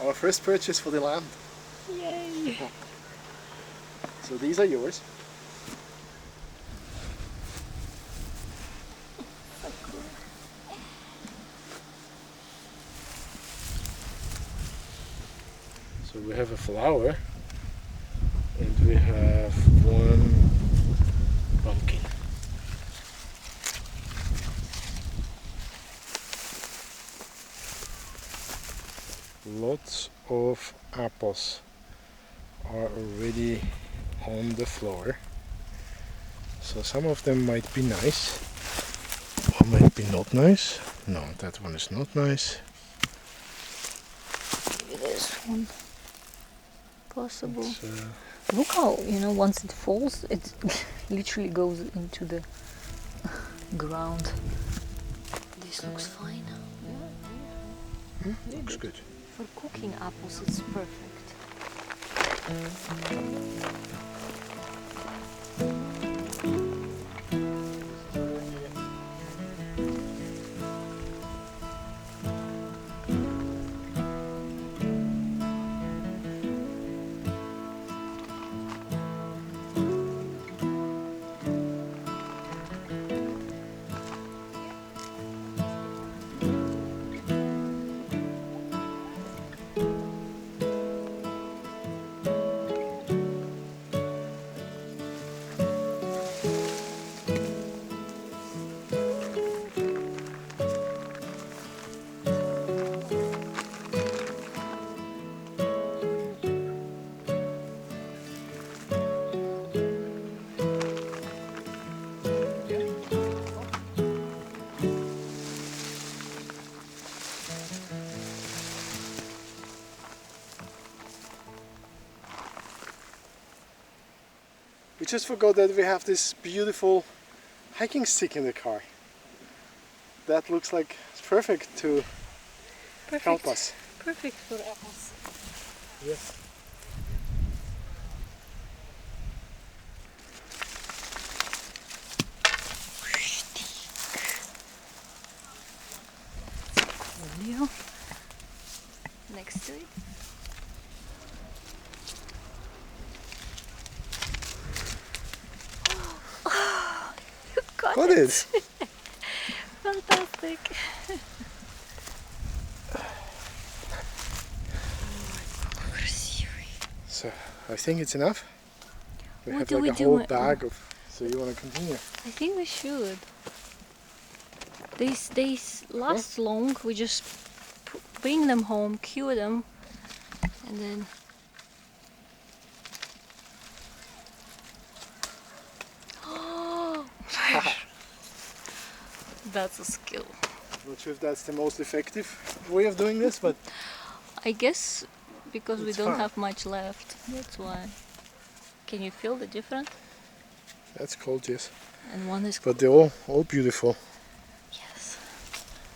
Our first purchase for the land. Yay! So these are yours. So cool. So we have a flower and we have one pumpkin. Lots of apples are already on the floor. So some of them might be nice or might be not nice. No, that one is not nice. Maybe there's one possible. It's, Look how, once it falls, it literally goes into the ground. This looks fine. looks good. For cooking apples, it's perfect. We just forgot that we have this beautiful hiking stick in the car. That looks like it's perfect to help us. Perfect for apples. Yes. Leo next to it. Oh, you got it! Fantastic! So I think it's enough. We What have do like we a do whole when- bag of. So you want to continue? I think we should. They last long. We just bring them home, cure them, and then. That's a skill. Not sure if that's the most effective way of doing this, but I guess because we It's don't fun. have much left. That's why. Can you feel the difference? that's cold, yes. And one is. But they're all beautiful. Yes,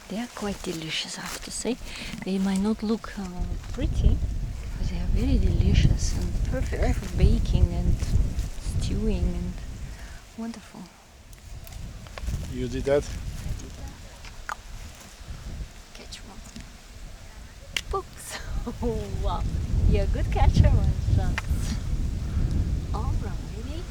they are quite delicious, I have to say. They might not look pretty, but they are very delicious and perfect Okay. for baking and stewing and wonderful. You did that. Catch one. Oops! Oh wow, you're a good catcher, my friend. Alrighty.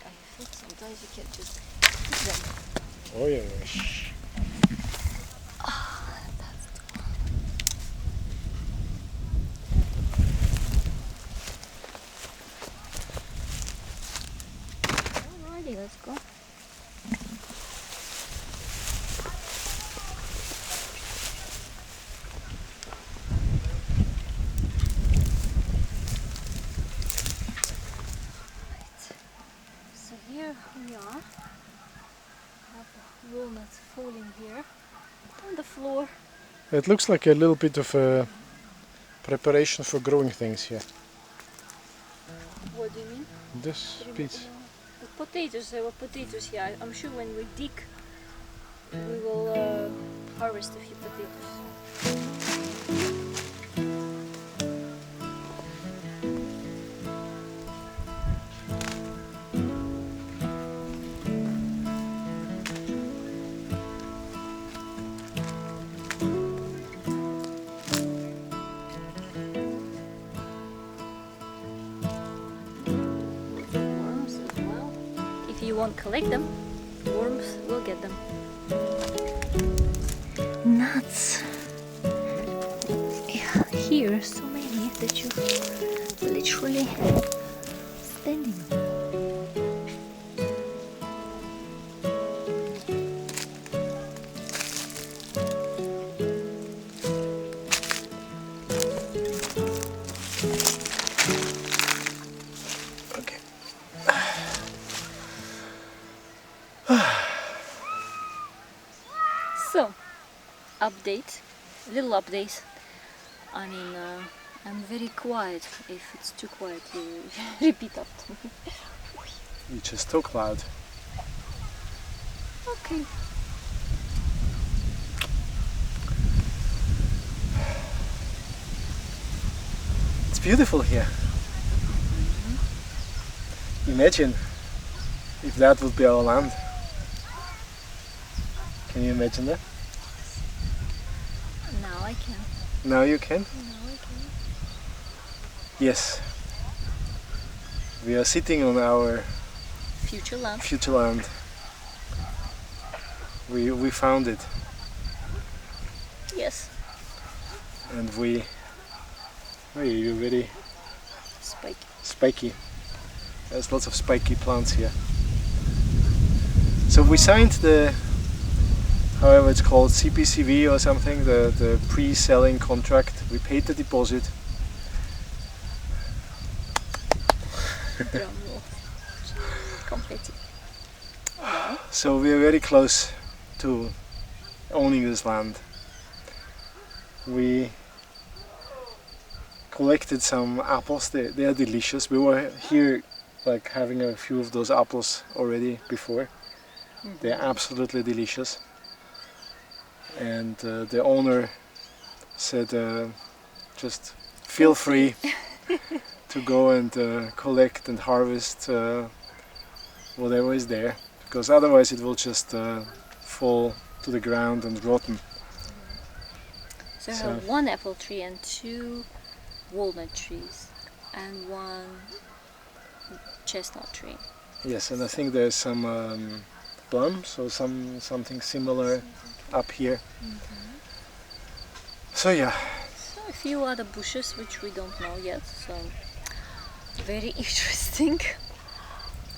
I think sometimes you can just keep them. Oh yeah. That's the one. Alrighty, let's go. So here we are. Have walnuts falling here on the floor. It looks like a little bit of a preparation for growing things here. What do you mean? This piece. The potatoes, there were potatoes here. I'm sure when we dig, we will harvest a few potatoes. you won't collect them, worms will get them. Nuts. Yeah, here so many that you literally standing on. Okay. So, update, little update. I mean, I'm very quiet. If it's too quiet, you repeat after me. You just talk loud. Okay. It's beautiful here. Imagine if that would be our land. Can you imagine that? Now I can. Now you can? Now I can. Yes. We are sitting on our Future land. future land. We found it, Yes. and you're very Spiky. spiky. There's lots of spiky plants here. So we signed the, however it's called, CPCV or something, the pre-selling contract. We paid the deposit. Drum roll. Confetti. Wow. So we are very close to owning this land. We collected some apples. They are delicious. We were here like having a few of those apples already before. They're absolutely delicious. And the owner said, just feel free to go and collect and harvest whatever is there, because otherwise it will just fall to the ground and rotten. So I have one apple tree and 2 walnut trees and 1 chestnut tree. Yes, and I think there's some plums or something similar up here. So yeah. So a few other bushes which we don't know yet, so very interesting.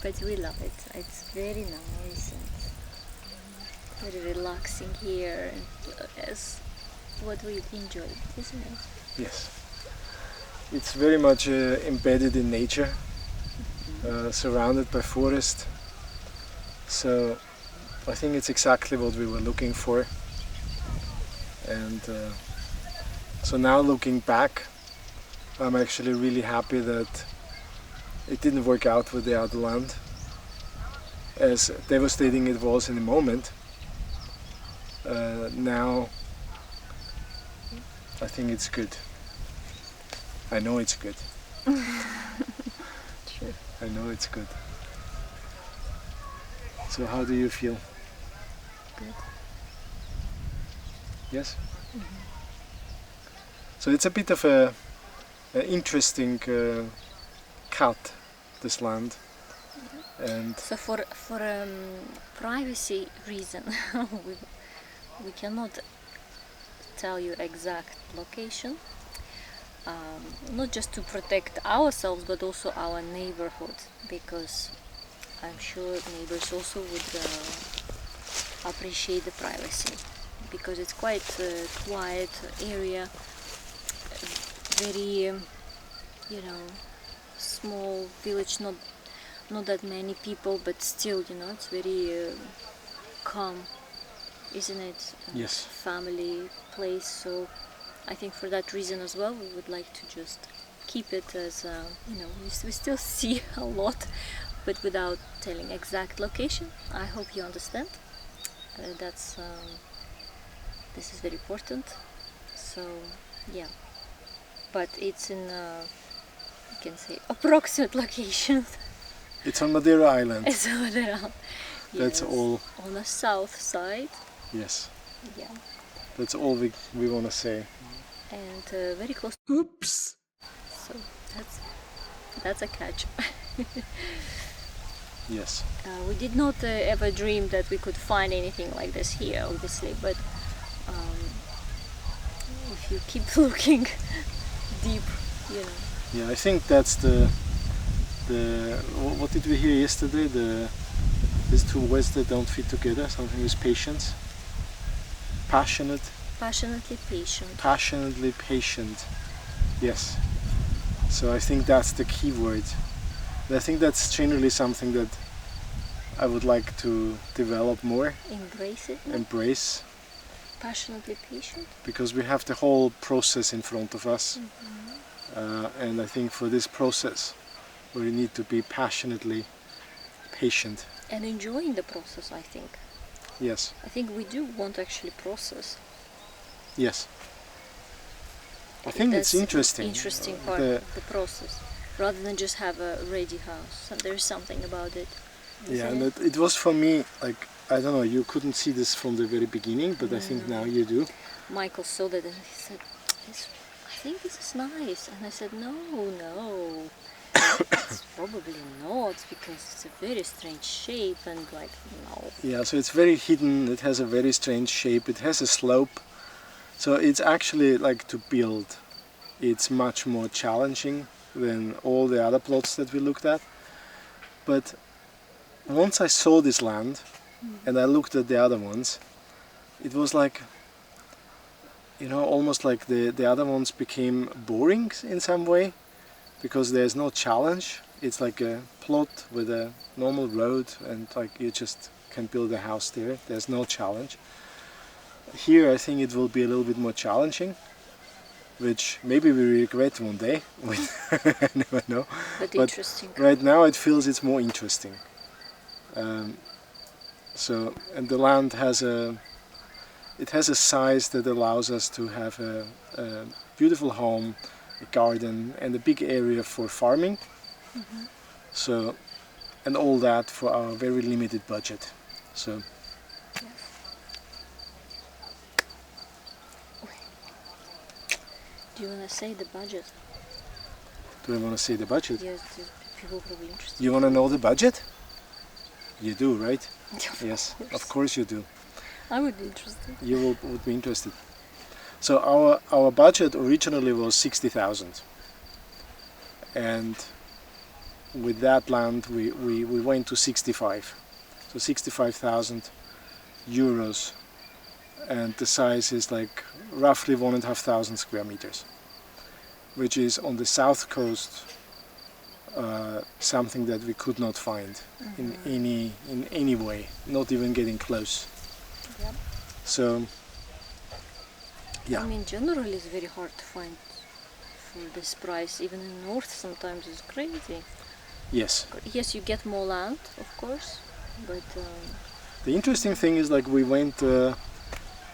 But we love it. It's very nice and very relaxing here, and as what we enjoy, isn't it? Yes. It's very much embedded in nature, surrounded by forest. So I think it's exactly what we were looking for. And so now looking back, I'm actually really happy that it didn't work out with the other land. As devastating it was in the moment, now I think it's good. I know it's good. True. I know it's good. So how do you feel? Good. Yes? So it's a bit of an interesting cut, this land. And So for privacy reason, we cannot tell you exact location. Not just to protect ourselves, but also our neighborhood, because I'm sure neighbors also would appreciate the privacy, because it's quite a quiet area, very small village, not that many people, but still, it's very calm, isn't it? Yes. Family place. So I think for that reason as well, we would like to just keep it as we still see a lot, but without telling exact location. I hope you understand. This is very important. So yeah, but it's in you can say approximate location. it's on Madeira Island. It's over around. That's all. On the south side. Yes. Yeah. That's all we want to say. And very close. Oops. So that's a catch. Yes. We did not ever dream that we could find anything like this here, obviously, but if you keep looking deep, you know. Yeah, I think that's the what did we hear yesterday? These two words that don't fit together. Something with patience. Passionate. Passionately patient. Passionately patient. Yes. So I think that's the key word. And I think that's generally something that I would like to develop more. Embrace it. No? Embrace. Passionately patient. Because we have the whole process in front of us. And I think for this process, we need to be passionately patient. And enjoying the process, I think. Yes. I think we do want to actually process. Yes. I think That's it's interesting. Interesting part of the process, rather than just have a ready house. So there's something about it. Yeah, and it was for me, like, I don't know, you couldn't see this from the very beginning, but I think now you do. Michael saw that and he said, I think this is nice. And I said, no. It's probably not, because it's a very strange shape and like, no. Yeah, so it's very hidden, it has a very strange shape, it has a slope. So it's actually like to build, it's much more challenging than all the other plots that we looked at. But once I saw this land and I looked at the other ones, it was like, you know, almost like the other ones became boring in some way, because there's no challenge. It's like a plot with a normal road and like you just can build a house there. There's no challenge. Here I think it will be a little bit more challenging, which maybe we regret one day. I never know. But interesting. Right now it feels it's more interesting. So, and the land has a size that allows us to have a beautiful home, a garden, and a big area for farming. So, and all that for our very limited budget. So. Do you want to say the budget? Do I want to say the budget? Yes, people are probably interested. You want to know the budget? You do, right? Yes, course. of course you do. I would be interested. You would be interested. So our budget originally was 60,000, and with that land we went to 65. So 65,000 euros, and the size is like roughly 1,500 square meters, which is on the south coast. Something that we could not find in any way, not even getting close. Yep. So, yeah. I mean, generally it's very hard to find for this price. Even in north, sometimes it's crazy. Yes. Yes, you get more land, of course, but the interesting thing is, like, we went a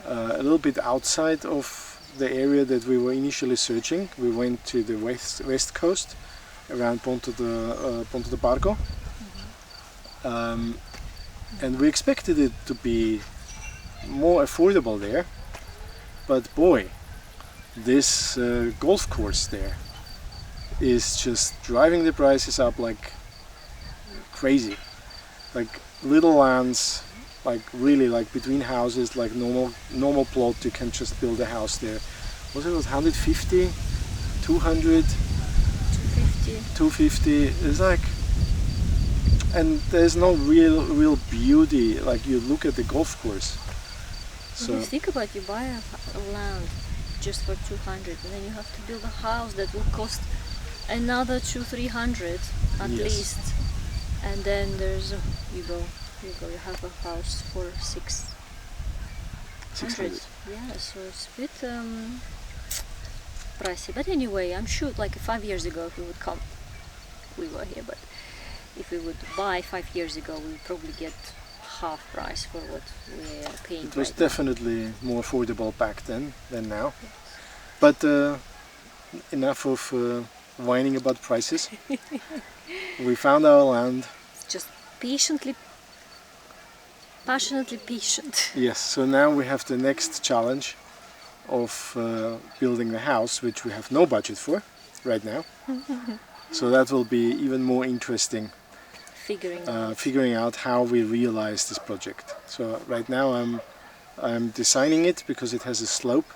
little bit outside of the area that we were initially searching. We went to the west coast, around Ponte de Barco, and we expected it to be more affordable there, but boy, this golf course there is just driving the prices up like crazy. Like little lands, like really like between houses, like normal plot, you can just build a house there. Was it 150, 200? 250 is like, and there's no real beauty. Like, you look at the golf course. So you think about, you buy a land just for 200, and then you have to build a house that will cost another 200-300 at Yes. least, and then there's you have a house for 600. Yeah, so it's a bit pricey, but anyway, I'm sure like 5 years ago if we would come, we were here, but if we would buy 5 years ago, we would probably get half price for what we are paying. it was right now. definitely more affordable back then than now. But enough of whining about prices. We found our land. Just passionately patient. Yes, so now we have the next challenge of building the house, which we have no budget for right now. So that will be even more interesting. figuring out how we realize this project. So right now I'm designing it because it has a slope,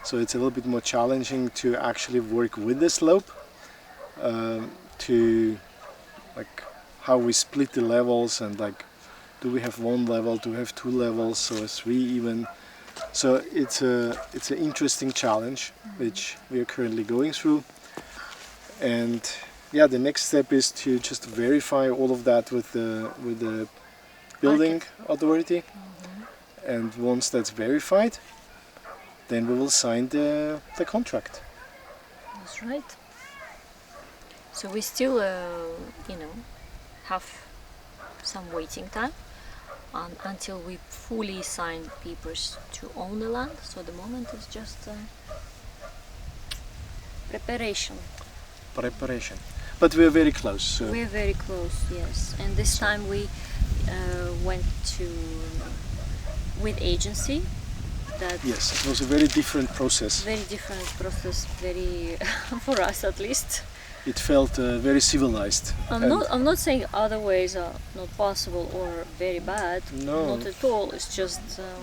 so it's a little bit more challenging to actually work with the slope, to like how we split the levels, and like do we have one level, do we have two levels, or three even. So it's an interesting challenge which we are currently going through. And yeah, the next step is to just verify all of that with the building authority. And once that's verified, then we will sign the contract. That's right. So we still, have some waiting time until we fully sign papers to own the land. So the moment is just preparation. But we are very close. So. We are very close, yes. And this time we went with agency. Yes, it was a very different process. Very different process, very for us at least. It felt very civilized. I'm not saying other ways are not possible or very bad. No, not at all. It's just.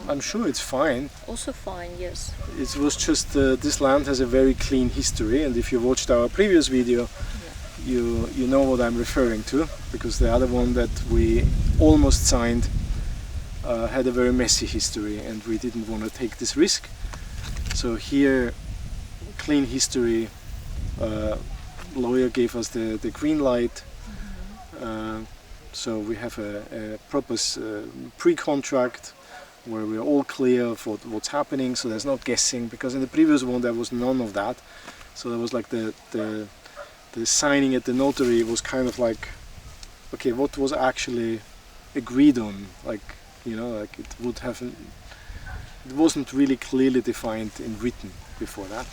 I'm sure it's fine. Also fine, yes. It was just this land has a very clean history, and if you watched our previous video, you know what I'm referring to, because the other one that we almost signed had a very messy history, and we didn't want to take this risk. So here, clean history. Lawyer gave us the green light, so we have a proper pre-contract where we're all clear of what's happening, so there's no guessing, because in the previous one there was none of that. So there was like the signing at the notary was kind of like, okay, what was actually agreed on, like, like it wasn't really clearly defined in written before that.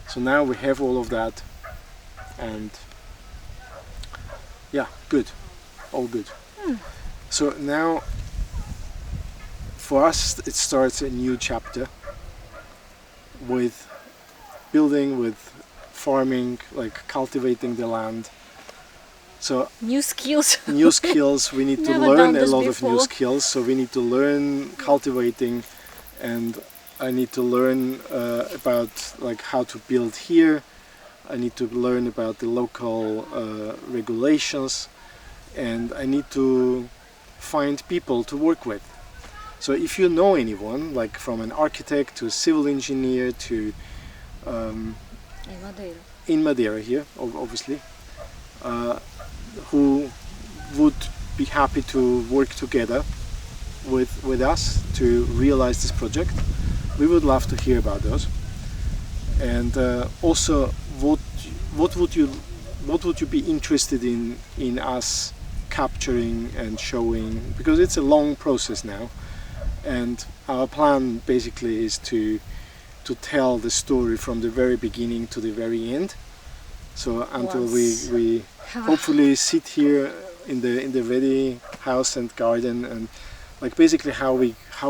So now we have all of that. And yeah, good, all good. So now for us it starts a new chapter with building, with farming, like cultivating the land. So new skills. We need to Never learn done a this lot of before. new skills. So we need to learn cultivating, and I need to learn about like how to build here. I need to learn about the local regulations, and I need to find people to work with. So if you know anyone, like from an architect to a civil engineer to in Madeira here, obviously, who would be happy to work together with us to realize this project, we would love to hear about those. And also, what would you be interested in us capturing and showing? Because it's a long process now, and our plan basically is to tell the story from the very beginning to the very end. So until we hopefully sit here in the ready house and garden, and like basically how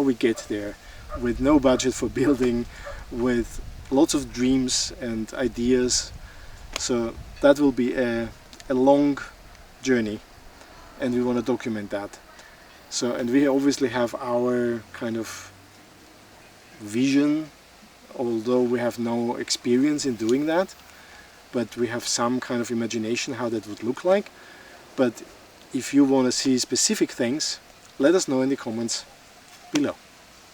we get there, with no budget for building, with lots of dreams and ideas. So that will be a long journey, and we want to document that. So, and we obviously have our kind of vision, although we have no experience in doing that, but we have some kind of imagination how that would look like. But if you want to see specific things, let us know in the comments below.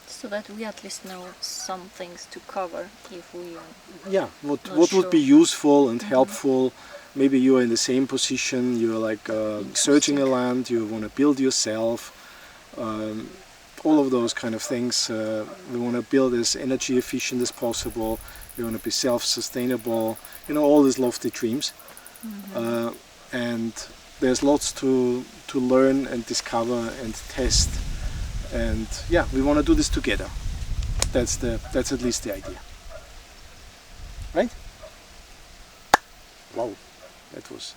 So that we at least know some things to cover if we what would be useful and helpful. Maybe you are in the same position, you're like searching a land, you want to build yourself, all of those kind of things. We want to build as energy efficient as possible, we want to be self-sustainable, all these lofty dreams. And there's lots to learn and discover and test. And yeah, we want to do this together. That's at least the idea, right? Wow, that was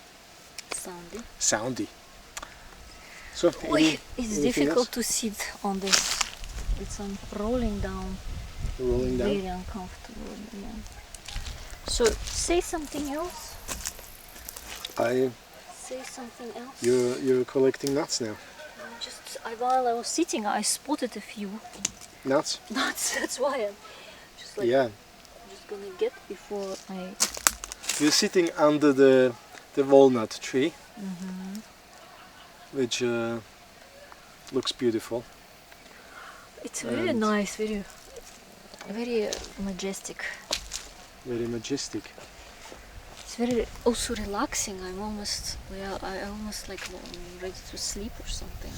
soundy. So it's difficult to sit on this. It's rolling down. Very uncomfortable. Yeah. So say something else. I say something else. You're collecting nuts now. While I was sitting, I spotted a few Nuts? nuts. That's why I'm just like just gonna get before I. You're sitting under the walnut tree, which looks beautiful. It's very nice, very majestic. Very majestic. It's very also relaxing. I almost like ready to sleep or something.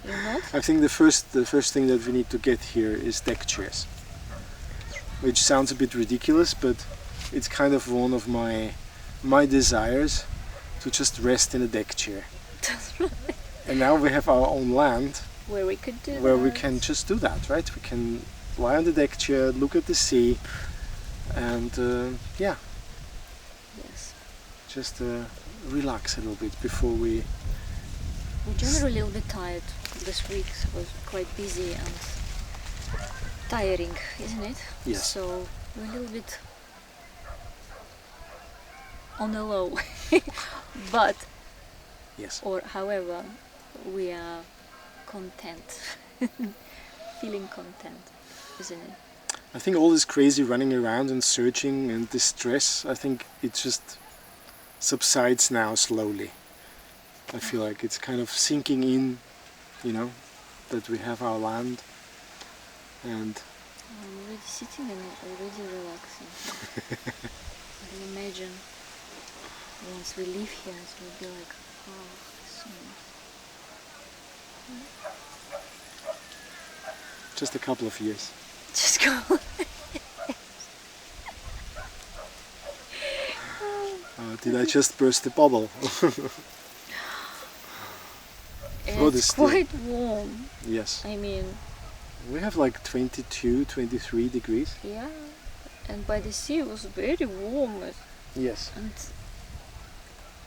You're not? I think the first thing that we need to get here is deck chairs, which sounds a bit ridiculous, but it's kind of one of my desires to just rest in a deck chair. That's right. And now we have our own land Where we could do where that. we can just do that, right? We can lie on the deck chair, look at the sea, and Yes. just relax a little bit before we. We're generally a little bit tired. This week was quite busy and tiring, isn't it? Yes. So we're a little bit on the low, but Yes. or however we are content, feeling content, isn't it? I think all this crazy running around and searching and this stress, I think it just subsides now slowly. I feel like it's kind of sinking in, that we have our land, and I'm already sitting and already relaxing. I can imagine once we leave here, it will be like, oh, so nice. just a couple of years. Just go. Did I just burst the bubble? It's quite warm. Yes. I mean, We have like 22, 23 degrees. yeah. And by the sea it was very warm. Yes. And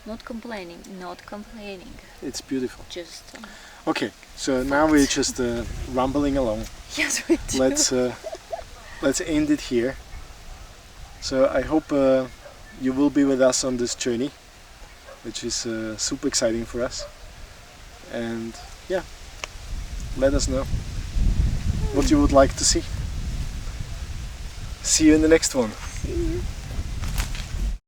not complaining. It's beautiful. Just. Okay, so now we're just rumbling along. Yes, we do. Let's end it here. So I hope you will be with us on this journey, which is super exciting for us. And yeah, let us know what you would like to see. See you in the next one. See you.